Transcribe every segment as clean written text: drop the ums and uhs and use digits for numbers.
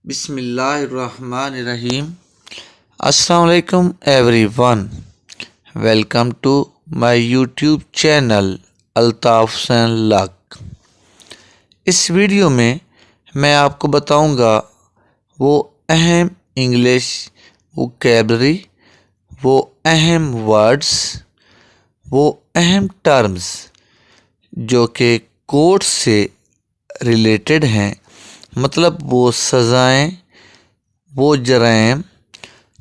بسم اللہ الرحمن الرحیم۔ السلام علیکم everyone, welcome to my YouTube channel Altaf Hussain لاک۔ اس ویڈیو میں آپ کو بتاؤں گا وہ اہم انگلش ووکیبلری، وہ اہم ورڈز، وہ اہم ٹرمز جو کہ کورٹ سے ریلیٹڈ ہیں، مطلب وہ سزائیں، وہ جرائم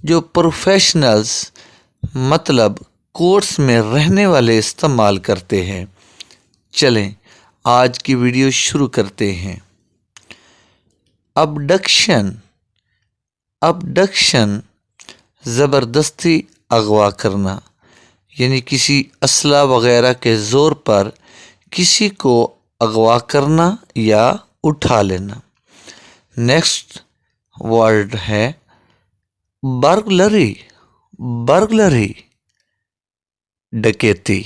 جو پروفیشنلز مطلب کورٹس میں رہنے والے استعمال کرتے ہیں۔ چلیں آج کی ویڈیو شروع کرتے ہیں۔ ابڈکشن زبردستی اغوا کرنا، یعنی کسی اسلحہ وغیرہ کے زور پر کسی کو اغوا کرنا یا اٹھا لینا۔ نیکسٹ ورڈ ہے برگلری، ڈکیتی،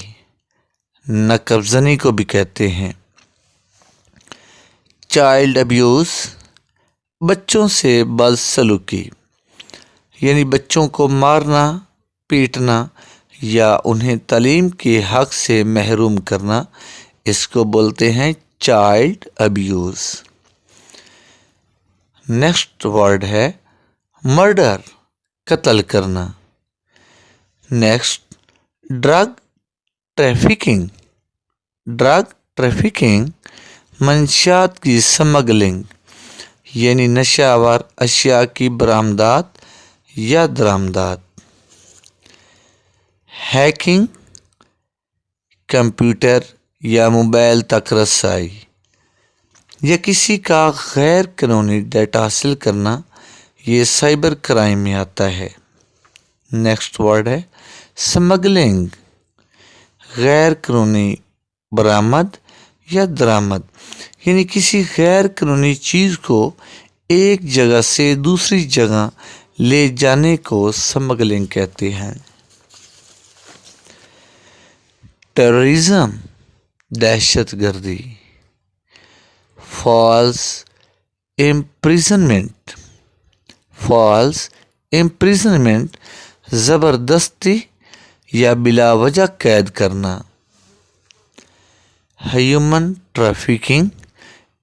نقب زنی کو بھی کہتے ہیں۔ چائلڈ ابیوز، بچوں سے بدسلوکی، یعنی بچوں کو مارنا، پیٹنا یا انہیں تعلیم کے حق سے محروم کرنا، اس کو بولتے ہیں چائلڈ ابیوز۔ نیکسٹ ورڈ ہے مرڈر، قتل کرنا۔ نیکسٹ ڈرگ ٹریفکنگ، منشیات کی سمگلنگ، یعنی نشہ آور اشیاء کی برآمدات یا درآمدات۔ ہیکنگ، کمپیوٹر یا موبائل تک رسائی یا کسی کا غیر قانونی ڈیٹا حاصل کرنا، یہ سائبر کرائم میں آتا ہے۔ نیکسٹ ورڈ ہے سمگلنگ، غیر قانونی برآمد یا درآمد، یعنی کسی غیر قانونی چیز کو ایک جگہ سے دوسری جگہ لے جانے کو سمگلنگ کہتے ہیں۔ ٹیررزم، دہشت گردی۔ فالس امپریزنمنٹ، زبردستی یا بلا وجہ قید کرنا۔ ہیومن ٹریفکنگ،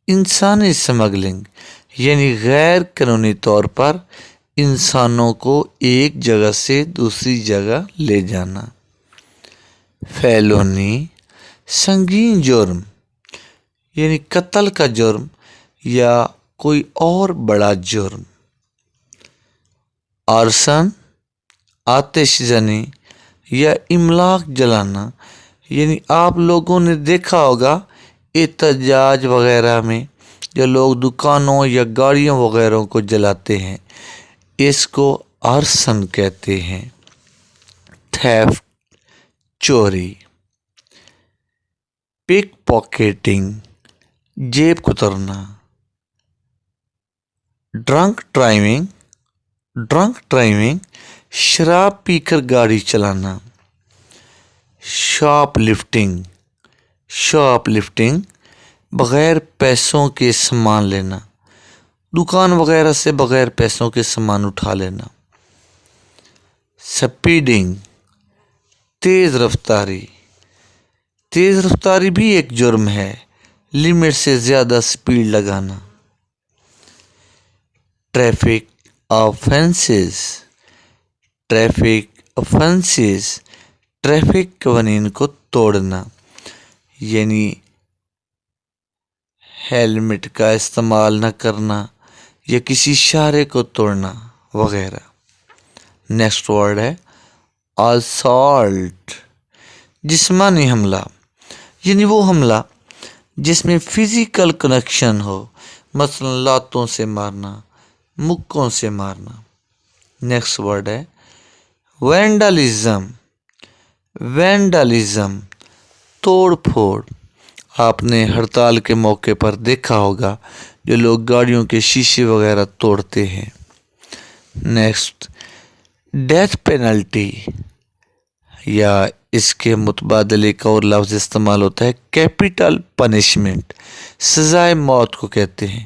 انسانی سمگلنگ، یعنی غیر قانونی طور پر انسانوں کو ایک جگہ سے دوسری جگہ لے جانا۔ فیلونی، سنگین جرم، یعنی قتل کا جرم یا کوئی اور بڑا جرم۔ آرسن، آتش زنی یا املاک جلانا، یعنی آپ لوگوں نے دیکھا ہوگا احتجاج وغیرہ میں جو لوگ دکانوں یا گاڑیوں وغیرہ کو جلاتے ہیں، اس کو آرسن کہتے ہیں۔ تھیفٹ، چوری۔ پک پاکیٹنگ، جیب کترنا۔ ڈرنک ڈرائیونگ، شراب پی کر گاڑی چلانا۔ شاپ لفٹنگ، بغیر پیسوں کے سامان لینا، دکان وغیرہ سے بغیر پیسوں کے سامان اٹھا لینا۔ سپیڈنگ، تیز رفتاری بھی ایک جرم ہے، لمٹ سے زیادہ سپیڈ لگانا۔ ٹریفک آفینسز، ٹریفک قوانین کو توڑنا، یعنی ہیلمٹ کا استعمال نہ کرنا یا کسی اشارے کو توڑنا وغیرہ۔ نیکسٹ ورڈ ہے اسالٹ، جسمانی حملہ، یعنی وہ حملہ جس میں فزیکل کنیکشن ہو، مثلا لاتوں سے مارنا، مکوں سے مارنا۔ نیکسٹ ورڈ ہے وینڈلزم، توڑ پھوڑ۔ آپ نے ہڑتال کے موقع پر دیکھا ہوگا جو لوگ گاڑیوں کے شیشے وغیرہ توڑتے ہیں۔ نیکسٹ ڈیتھ پینلٹی، یا اس کے متبادل ایک اور لفظ استعمال ہوتا ہے کیپٹل پنشمنٹ، سزائے موت کو کہتے ہیں۔